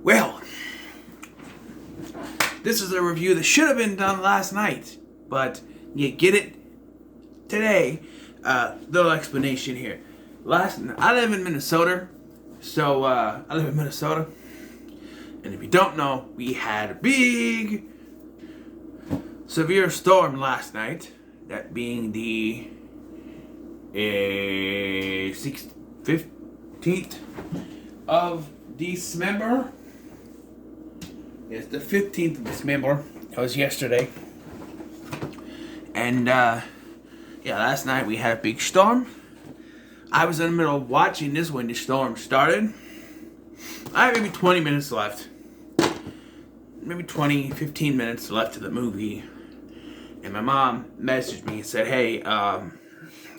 Well, this is a review that should have been done last night, but you get it today. Little explanation here. I live in Minnesota, and if you don't know, we had a big, severe storm last night. That being the 15th of December. It's the 15th of December. That was yesterday. And, last night we had a big storm. I was in the middle of watching this when the storm started. I have maybe 20 minutes left. Maybe 15 minutes left of the movie. And my mom messaged me and said, hey,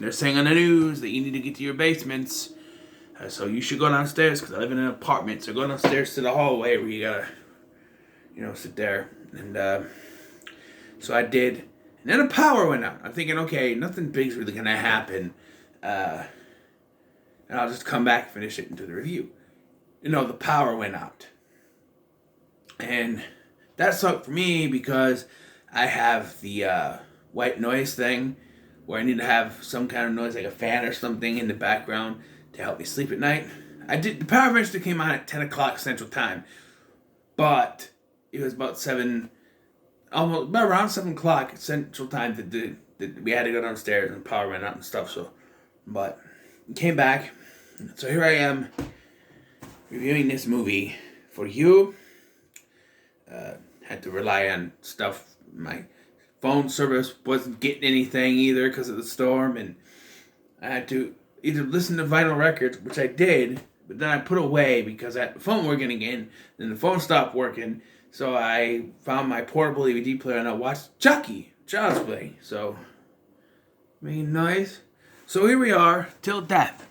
they're saying on the news that you need to get to your basements. So you should go downstairs, because I live in an apartment. So go downstairs to the hallway where you gotta, sit there. And so I did. And then the power went out. I'm thinking, okay, nothing big's really gonna happen. And I'll just come back and finish it into the review. The power went out. And that sucked for me because I have the white noise thing where I need to have some kind of noise like a fan or something in the background to help me sleep at night. The power eventually came on at 10 o'clock Central Time, but it was about around 7 o'clock Central Time that we had to go downstairs and the power went out and stuff. But came back, so here I am reviewing this movie for you. Had to rely on stuff. My phone service wasn't getting anything either because of the storm, and I had to either listen to vinyl records, which I did, but then I put away because I had the phone working again, then the phone stopped working, so I found my portable DVD player and I watched Chucky, Child's Play. So, making noise. So here we are, Till Death,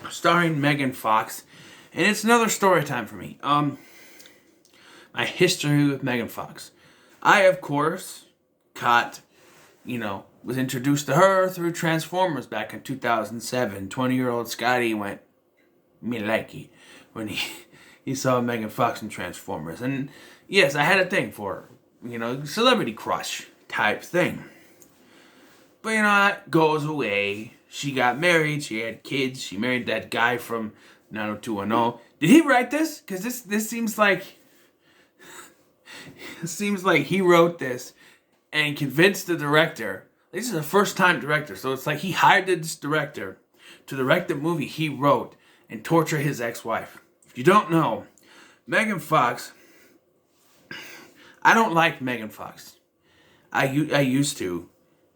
starring Megan Fox, and it's another story time for me. My history with Megan Fox. I, of course, was introduced to her through Transformers back in 2007. 20-year-old Scotty went, me likey, when he saw Megan Fox in Transformers. And yes, I had a thing for her, celebrity crush type thing. But, that goes away. She got married, she had kids, she married that guy from 90210. Did he write this? Because this seems like... It seems like he wrote this and convinced the director. This is a first-time director, so it's like he hired this director to direct the movie he wrote and torture his ex-wife. If you don't know, Megan Fox, I don't like Megan Fox. I used to,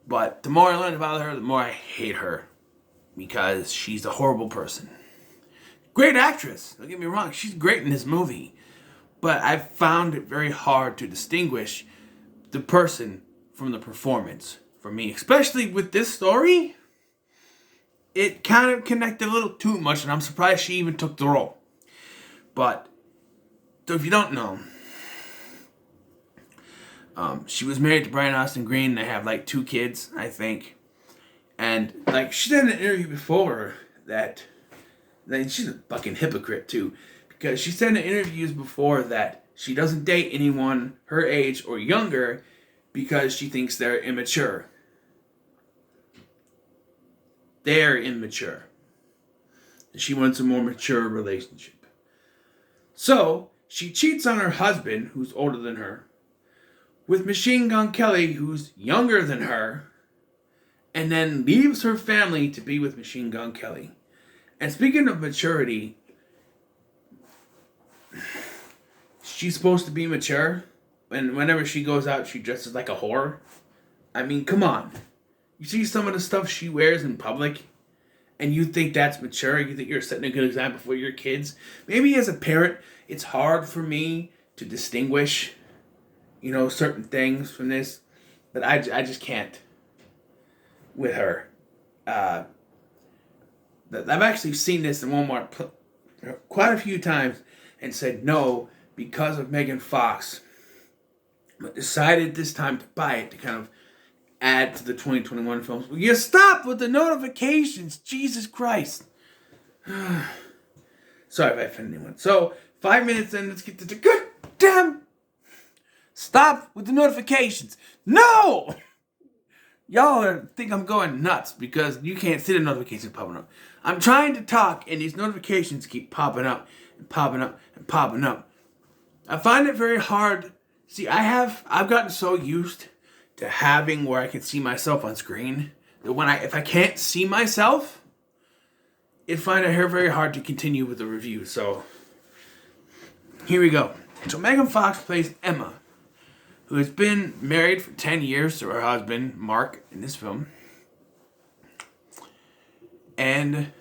but the more I learn about her, the more I hate her because she's a horrible person. Great actress, don't get me wrong, she's great in this movie. But I found it very hard to distinguish the person from the performance for me. Especially with this story, it kind of connected a little too much, and I'm surprised she even took the role. But, so if you don't know, she was married to Brian Austin Green, and they have 2 kids, I think. And she said in an interview before that she's a fucking hypocrite too. Because she said in interviews before that she doesn't date anyone her age or younger because she thinks they're immature. They're immature. She wants a more mature relationship. So, she cheats on her husband, who's older than her, with Machine Gun Kelly, who's younger than her, and then leaves her family to be with Machine Gun Kelly. And speaking of maturity, she's supposed to be mature, and whenever she goes out, she dresses like a whore. I mean, come on. You see some of the stuff she wears in public, and you think that's mature? You think you're setting a good example for your kids? Maybe as a parent, it's hard for me to distinguish, certain things from this, but I just can't with her. I've actually seen this in Walmart quite a few times and said no because of Megan Fox, but decided this time to buy it to kind of add to the 2021 films. Will you stop with the notifications? Jesus Christ. Sorry if I offended anyone. So, 5 minutes in, let's get to the good damn. Stop with the notifications. No! Y'all think I'm going nuts because you can't see the notifications popping up. I'm trying to talk and these notifications keep popping up and popping up and popping up. I find it very hard. See, I've gotten so used to having where I can see myself on screen that if I can't see myself, I find it very hard to continue with the review. So here we go. So Megan Fox plays Emma, who has been married for 10 years to her husband, Mark, in this film. And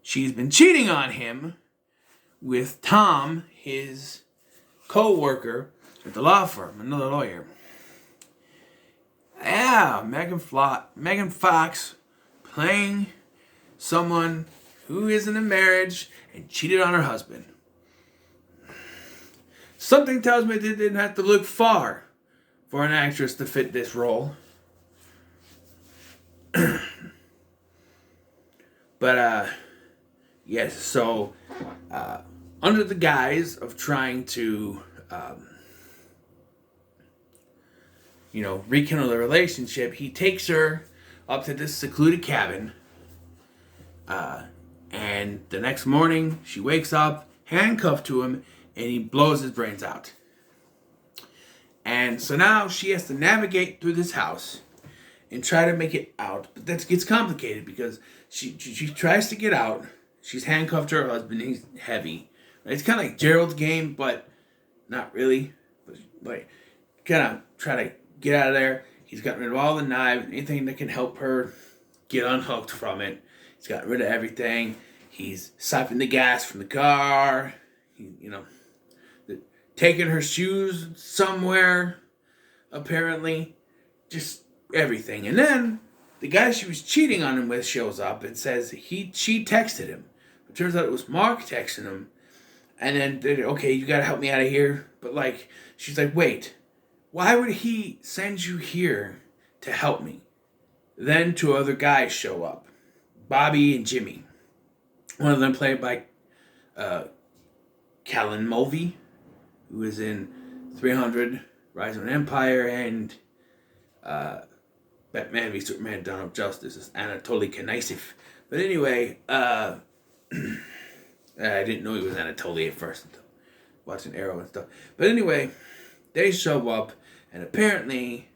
she's been cheating on him with Tom, his co-worker at the law firm, another lawyer. Yeah, Megan Fox playing someone who is in a marriage and cheated on her husband. Something tells me they didn't have to look far for an actress to fit this role. But, yes, so, under the guise of trying to, rekindle the relationship, he takes her up to this secluded cabin. And the next morning, she wakes up, handcuffed to him, and he blows his brains out. And so now she has to navigate through this house and try to make it out. But that gets complicated because she tries to get out. She's handcuffed to her husband. He's heavy. It's kind of like Gerald's Game, but not really. But like, kind of try to get out of there. He's gotten rid of all the knives, anything that can help her get unhooked from it. He's gotten rid of everything. He's siphoned the gas from the car. Taking her shoes somewhere, apparently. Just everything. And then the guy she was cheating on him with shows up and says she texted him. It turns out it was Mark texting him. And then, okay, you gotta help me out of here. But she's like, wait, why would he send you here to help me? Then two other guys show up. Bobby and Jimmy. One of them played by Callan Mulvey, who is in 300, Rise of an Empire, and Batman v Superman, Dawn of Justice is Anatoly Kanaisif. But anyway, I didn't know he was Anatoly at first until watching Arrow and stuff. But anyway, they show up, and apparently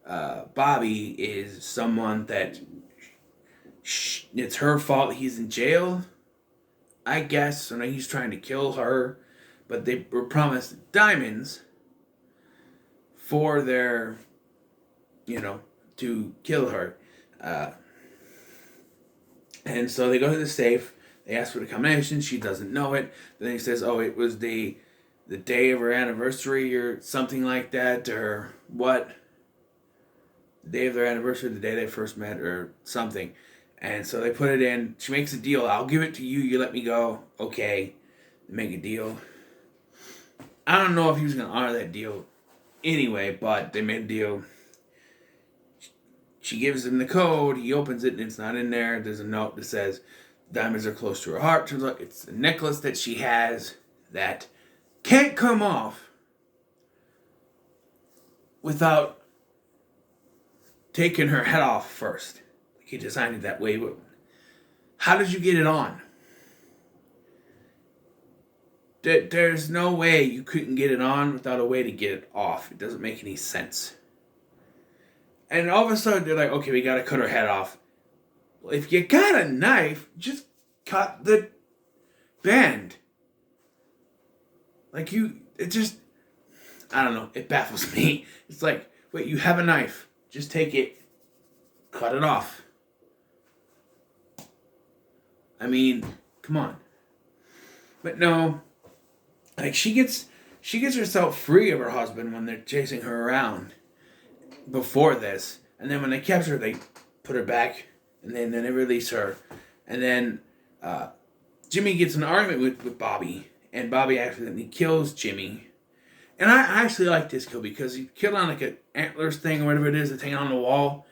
Bobby is someone that it's her fault he's in jail, I guess. So now he's trying to kill her, but they were promised diamonds for their, to kill her. And so they go to the safe. They ask for the combination. She doesn't know it. Then he says, oh, it was the day of her anniversary or something like that, or what? The day of their anniversary, the day they first met, or something. And so they put it in. She makes a deal. I'll give it to you. You let me go. Okay. They make a deal. I don't know if he was going to honor that deal anyway, but they made a deal. She gives him the code. He opens it and it's not in there. There's a note that says diamonds are close to her heart. Turns out it's a necklace that she has that can't come off without taking her head off first. He designed it that way, but how did you get it on? There's no way you couldn't get it on without a way to get it off. It doesn't make any sense. And all of a sudden, they're like, okay, we gotta cut her head off. Well, if you got a knife, just cut the band. I don't know, it baffles me. It's like, wait, you have a knife. Just take it, cut it off. I mean, come on. But no, she gets herself free of her husband when they're chasing her around before this. And then when they capture her, they put her back, and then they release her. And then Jimmy gets an argument with Bobby, and Bobby accidentally kills Jimmy. And I actually like this kill because he killed on like an antlers thing or whatever it is that's hanging on the wall.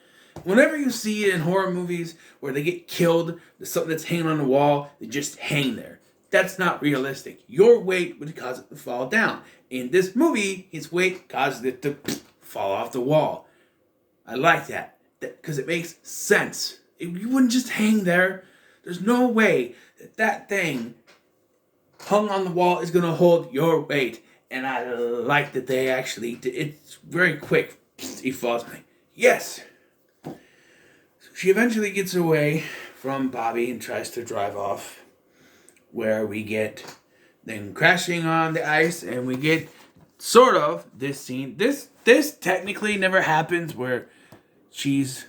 Whenever you see it in horror movies where they get killed, there's something that's hanging on the wall, they just hang there. That's not realistic. Your weight would cause it to fall down. In this movie, his weight causes it to fall off the wall. I like that because it makes sense. You wouldn't just hang there. There's no way that thing hung on the wall is going to hold your weight. And I like that they actually did. It's very quick. He falls. Yes. So she eventually gets away from Bobby and tries to drive off, where we get them crashing on the ice, and we get sort of this scene. This technically never happens, where she's,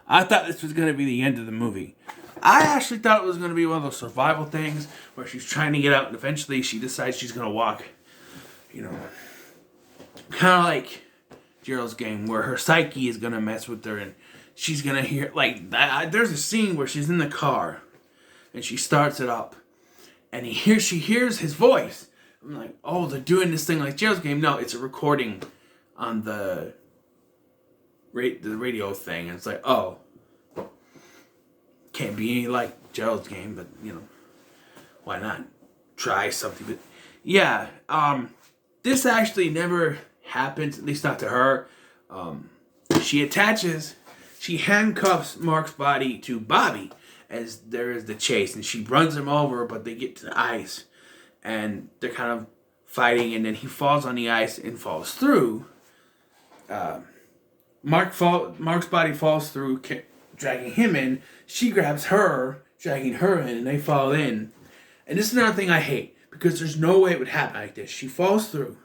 I thought this was going to be the end of the movie. I actually thought it was going to be one of those survival things where she's trying to get out and eventually she decides she's going to walk, kind of like Gerald's Game, where her psyche is going to mess with her and she's going to hear, there's a scene where she's in the car and she starts it up and she hears his voice. I'm like, oh, they're doing this thing like Gerald's Game. No, it's a recording on the radio thing. And it's like, oh, can't be like Gerald's Game, but why not try something? But yeah, this actually never happens, at least not to her. She handcuffs Mark's body to Bobby as there is the chase, and she runs him over, but they get to the ice and they're kind of fighting, and then he falls on the ice and falls through. Mark's body falls through, dragging him in. She grabs her, dragging her in, and they fall in. And this is another thing I hate, because there's no way it would happen like this. She falls through.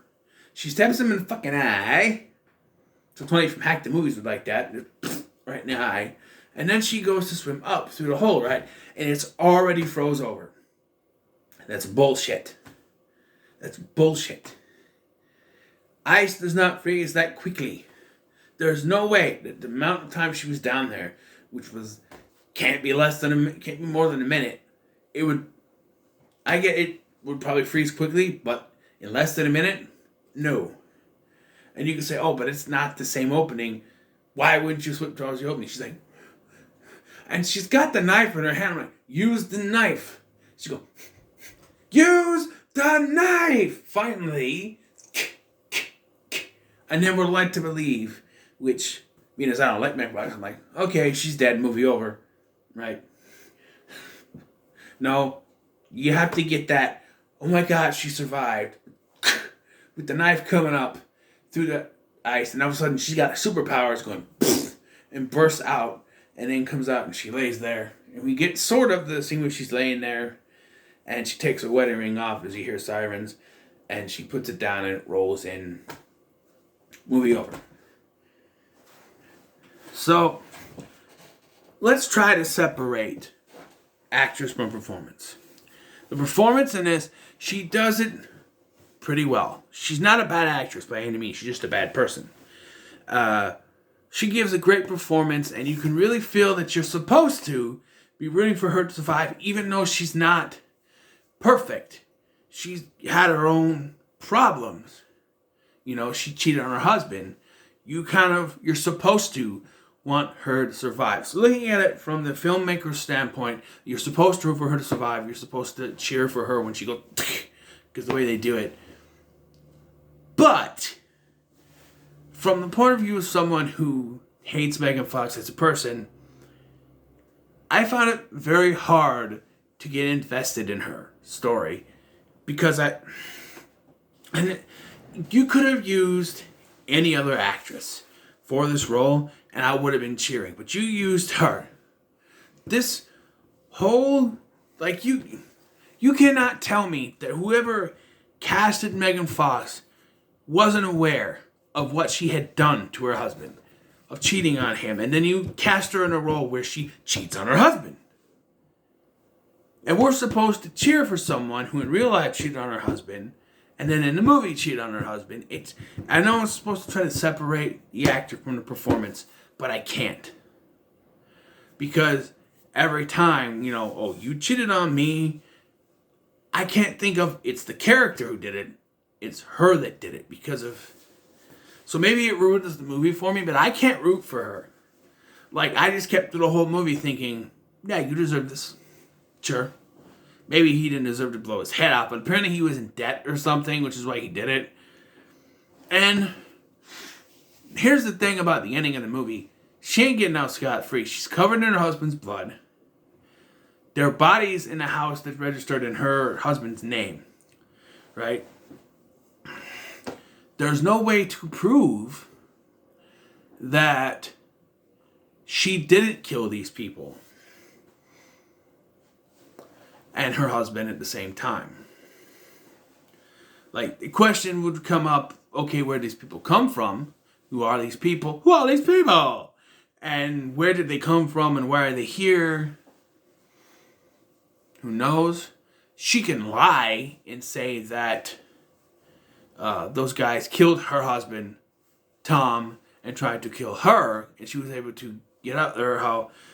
She stabs him in the fucking eye. So Tony from Hack the Movies would like that. Right in the eye. And then she goes to swim up through the hole, right? And it's already froze over. That's bullshit. That's bullshit. Ice does not freeze that quickly. There's no way that the amount of time she was down there, which can't be more than a minute. It would probably freeze quickly, but in less than a minute, no. And you can say, oh, but it's not the same opening. Why wouldn't you switch towards the opening? She's like, and she's got the knife in her hand. I'm like, use the knife. She goes, use the knife! Finally. And then we're led to believe, which means I don't like Meg Fox. I'm like, okay, she's dead, movie over. Right? No, you have to get that, oh my God, she survived. With the knife coming up through the ice, and all of a sudden she's got superpowers going and bursts out, and then comes out and she lays there. And we get sort of the scene where she's laying there, and she takes her wedding ring off as you hear sirens, and she puts it down and it rolls in. Movie over. So, let's try to separate actress from performance. The performance in this, she does it pretty well. She's not a bad actress by any means. She's just a bad person. She gives a great performance, and you can really feel that you're supposed to be rooting for her to survive, even though she's not perfect. She's had her own problems. She cheated on her husband. You're supposed to want her to survive. So looking at it from the filmmaker's standpoint, you're supposed to root for her to survive. You're supposed to cheer for her when she goes, because the way they do it. But from the point of view of someone who hates Megan Fox as a person, I found it very hard to get invested in her story, because you could have used any other actress for this role and I would have been cheering, but you used her. This whole, you cannot tell me that whoever casted Megan Fox wasn't aware of what she had done to her husband, of cheating on him, and then you cast her in a role where she cheats on her husband. And we're supposed to cheer for someone who in real life cheated on her husband, and then in the movie cheated on her husband. I know I'm supposed to try to separate the actor from the performance, but I can't. Because every time, oh, you cheated on me, I can't think of it's the character who did it. it's her that did it because of. So maybe it ruins the movie for me, but I can't root for her. Like, I just kept through the whole movie thinking, yeah, you deserve this. Sure. Maybe he didn't deserve to blow his head off, but apparently he was in debt or something, which is why he did it. And here's the thing about the ending of the movie. She ain't getting out scot-free. She's covered in her husband's blood. There are bodies in the house that's registered in her husband's name. Right? There's no way to prove that she didn't kill these people and her husband at the same time. Like, the question would come up, okay, where do these people come from? Who are these people? Who are these people? And where did they come from and why are they here? Who knows? She can lie and say that those guys killed her husband, Tom, and tried to kill her, and she was able to get out there.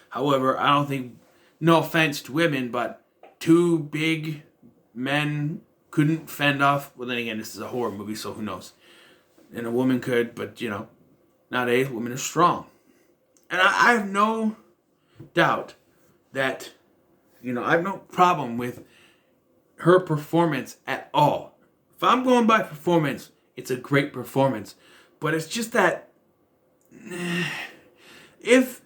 However, I don't think, no offense to women, but two big men couldn't fend off. Well, then again, this is a horror movie, so who knows? And a woman could, but nowadays women are strong. And I have no doubt that, I have no problem with her performance at all. If I'm going by performance, it's a great performance. But it's just that if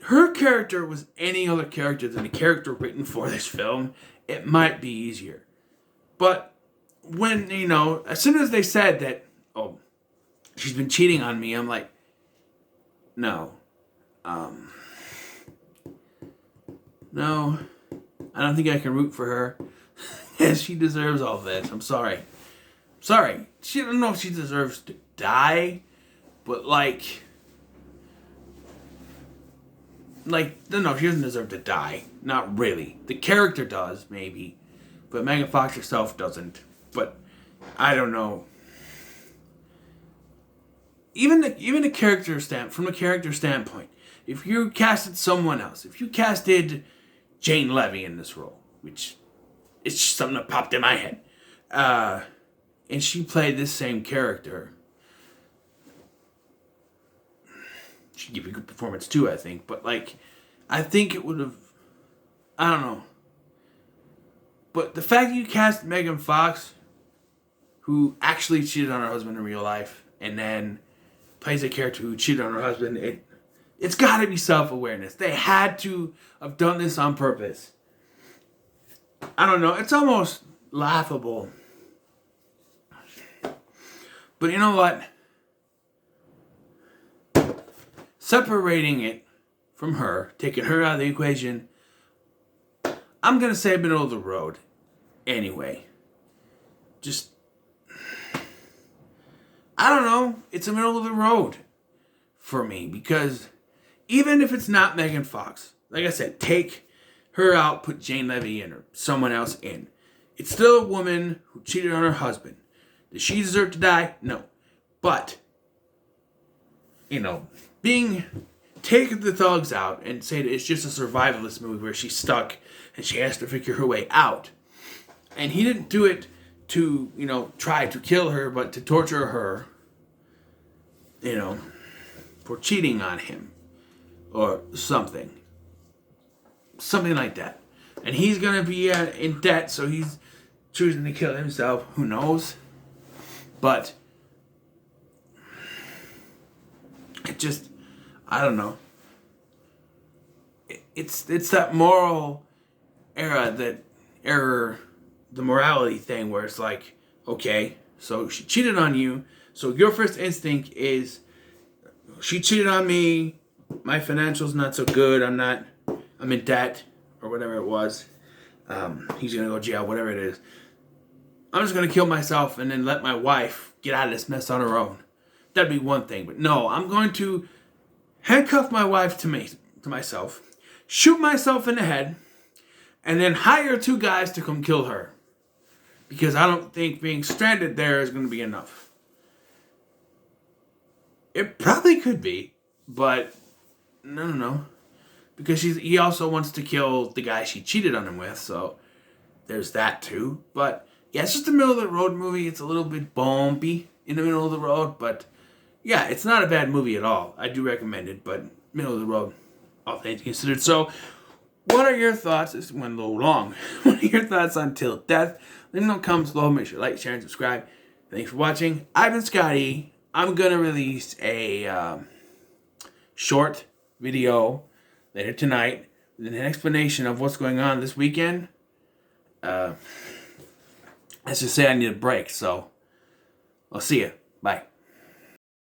her character was any other character than the character written for this film, it might be easier. But when, as soon as they said that, oh, she's been cheating on me, I'm like, no. No, I don't think I can root for her. And she deserves all this. I'm sorry. I don't know if she deserves to die, but no, she doesn't deserve to die. Not really. The character does, maybe, but Megan Fox herself doesn't. But I don't know. Even the character from the character standpoint, if you casted someone else, if you casted Jane Levy in this role, which it's just something that popped in my head, and she played this same character, she'd give you a good performance too, I think. But I think it would have, I don't know. But the fact that you cast Megan Fox, who actually cheated on her husband in real life, and then plays a character who cheated on her husband, it's got to be self-awareness. They had to have done this on purpose. I don't know. It's almost laughable. But you know what? Separating it from her, taking her out of the equation, I'm going to say middle of the road. Anyway. Just, I don't know. It's a middle of the road for me. Because even if it's not Megan Fox, like I said, take her out, put Jane Levy in or someone else in. It's still a woman who cheated on her husband. Does she deserve to die? No. But, take the thugs out and say that it's just a survivalist movie where she's stuck and she has to figure her way out. And he didn't do it to, try to kill her, but to torture her, for cheating on him or something. Something like that. And he's going to be in debt, so he's choosing to kill himself. Who knows? But it just, I don't know. It's that moral error, the morality thing where it's like, okay, so she cheated on you, so your first instinct is, she cheated on me, my financials not so good, I'm in debt, or whatever it was. He's going to go to jail, whatever it is. I'm just going to kill myself and then let my wife get out of this mess on her own. That'd be one thing. But no, I'm going to handcuff my wife to myself, shoot myself in the head, and then hire 2 guys to come kill her. Because I don't think being stranded there is going to be enough. It probably could be, but no. Because he also wants to kill the guy she cheated on him with, so there's that too. But Yeah, it's just a middle of the road movie. It's a little bit bumpy in the middle of the road, but yeah, it's not a bad movie at all. I do recommend it, but middle of the road, all things considered. So, what are your thoughts? This went a little long. What are your thoughts on Till Death? Let me know in the comments below. Make sure to like, share, and subscribe. Thanks for watching. I've been Scotty. I'm going to release a short video later tonight with an explanation of what's going on this weekend. Let's just say I need a break, so I'll see you. Bye.